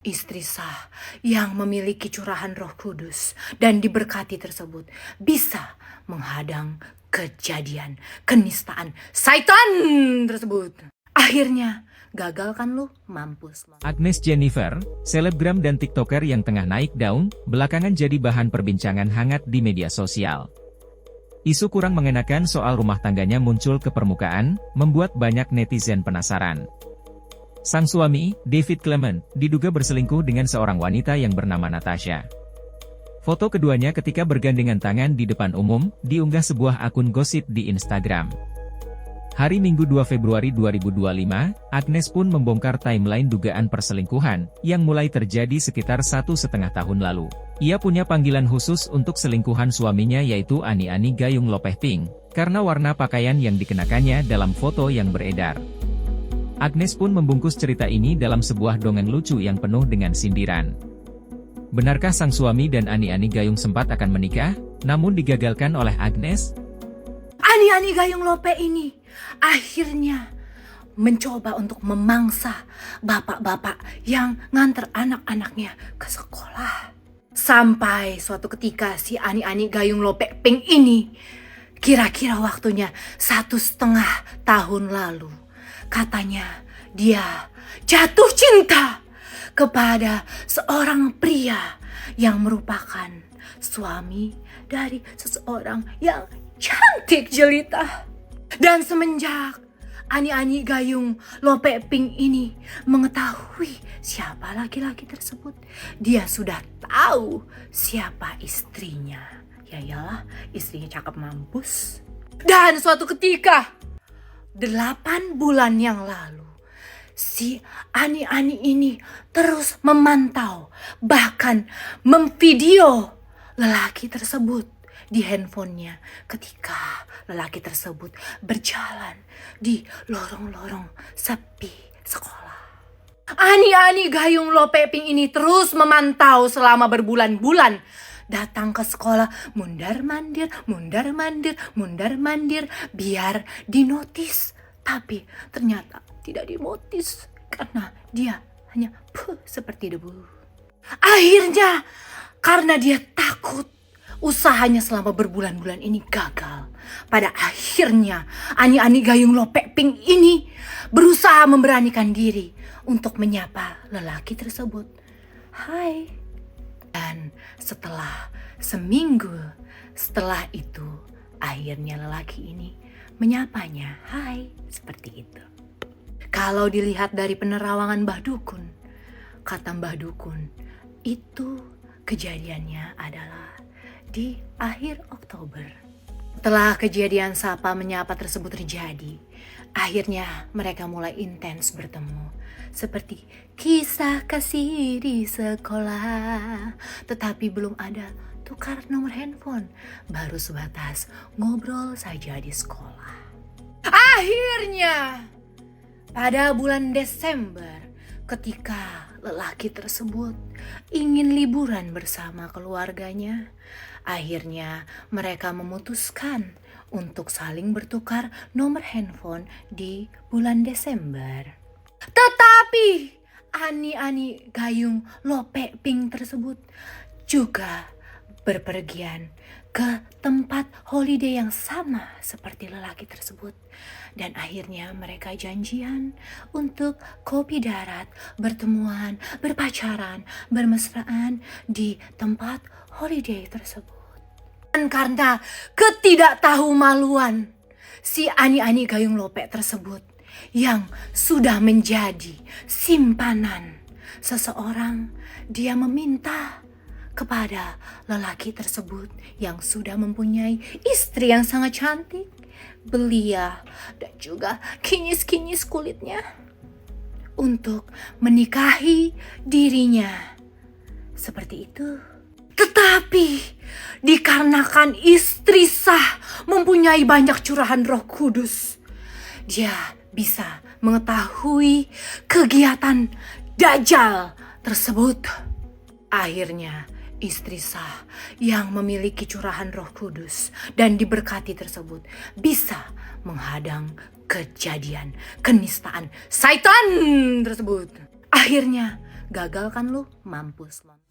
Istri sah yang memiliki curahan Roh Kudus dan diberkati tersebut bisa menghadang kejadian kenistaan Satan tersebut. Akhirnya gagal kan lu? Mampus lo. Agnes Jennifer, selebgram dan tiktoker yang tengah naik daun, belakangan jadi bahan perbincangan hangat di media sosial. Isu kurang mengenakan soal rumah tangganya muncul ke permukaan, membuat banyak netizen penasaran. Sang suami, David Clement, diduga berselingkuh dengan seorang wanita yang bernama Natasha. Foto keduanya ketika bergandengan tangan di depan umum, diunggah sebuah akun gosip di Instagram. Hari Minggu 2 Februari 2025, Agnes pun membongkar timeline dugaan perselingkuhan, yang mulai terjadi sekitar 1,5 tahun lalu. Ia punya panggilan khusus untuk selingkuhan suaminya yaitu Ani-Ani Gayung Lopeh Pink, karena warna pakaian yang dikenakannya dalam foto yang beredar. Agnes pun membungkus cerita ini dalam sebuah dongeng lucu yang penuh dengan sindiran. Benarkah sang suami dan Ani-Ani Gayung sempat akan menikah, namun digagalkan oleh Agnes? Ani-Ani Gayung Lopeh ini akhirnya mencoba untuk memangsa bapak-bapak yang nganter anak-anaknya ke sekolah. Sampai suatu ketika si Ani-Ani Gayung Lopeh Pink ini, kira-kira waktunya 1,5 tahun lalu, katanya dia jatuh cinta kepada seorang pria yang merupakan suami dari seseorang yang cantik jelita. Dan semenjak Ani-Ani Gayung Lopeh Pink ini mengetahui siapa laki-laki tersebut, dia sudah tahu siapa istrinya. Ya iyalah, istrinya cakep mampus. Dan suatu ketika 8 bulan yang lalu, si Ani-Ani ini terus memantau, bahkan memvideo lelaki tersebut di handphonenya ketika lelaki tersebut berjalan di lorong-lorong sepi sekolah. Ani-Ani Gayung Lopeh Pink ini terus memantau selama berbulan-bulan, datang ke sekolah, mundar-mandir, biar dinotis. Tapi ternyata tidak dinotis karena dia hanya seperti debu. Akhirnya karena dia takut, usahanya selama berbulan-bulan ini gagal. Pada akhirnya Ani-Ani Gayung Lopeh Pink ini berusaha memberanikan diri untuk menyapa lelaki tersebut. Hai. Dan setelah seminggu setelah itu, akhirnya lelaki ini menyapanya, hai, seperti itu. Kalau dilihat dari penerawangan Mbah Dukun, kata Mbah Dukun, itu kejadiannya adalah di akhir Oktober. Setelah kejadian sapa menyapa tersebut terjadi, akhirnya mereka mulai intens bertemu. Seperti kisah kasih di sekolah, tetapi belum ada tukar nomor handphone, baru sebatas ngobrol saja di sekolah. Akhirnya pada bulan Desember, ketika lelaki tersebut ingin liburan bersama keluarganya, akhirnya mereka memutuskan untuk saling bertukar nomor handphone di bulan Desember. Tetapi Ani-Ani Gayung Lopeh Pink tersebut juga berpergian ke tempat holiday yang sama seperti lelaki tersebut. Dan akhirnya mereka janjian untuk kopi darat, bertemuan, berpacaran, bermesraan di tempat holiday tersebut. Dan karena ketidaktahumaluan si Ani-Ani Gayung Lopeh tersebut yang sudah menjadi simpanan seseorang, dia meminta kepada lelaki tersebut yang sudah mempunyai istri yang sangat cantik, belia, dan juga kinyis-kinyis kulitnya, untuk menikahi dirinya. Seperti itu. Tetapi dikarenakan istri sah mempunyai banyak curahan Roh Kudus, dia bisa mengetahui kegiatan Dajjal tersebut. Akhirnya istri sah yang memiliki curahan Roh Kudus dan diberkati tersebut bisa menghadang kejadian kenistaan Satan tersebut. Akhirnya Gagal kan lu? Mampus lo.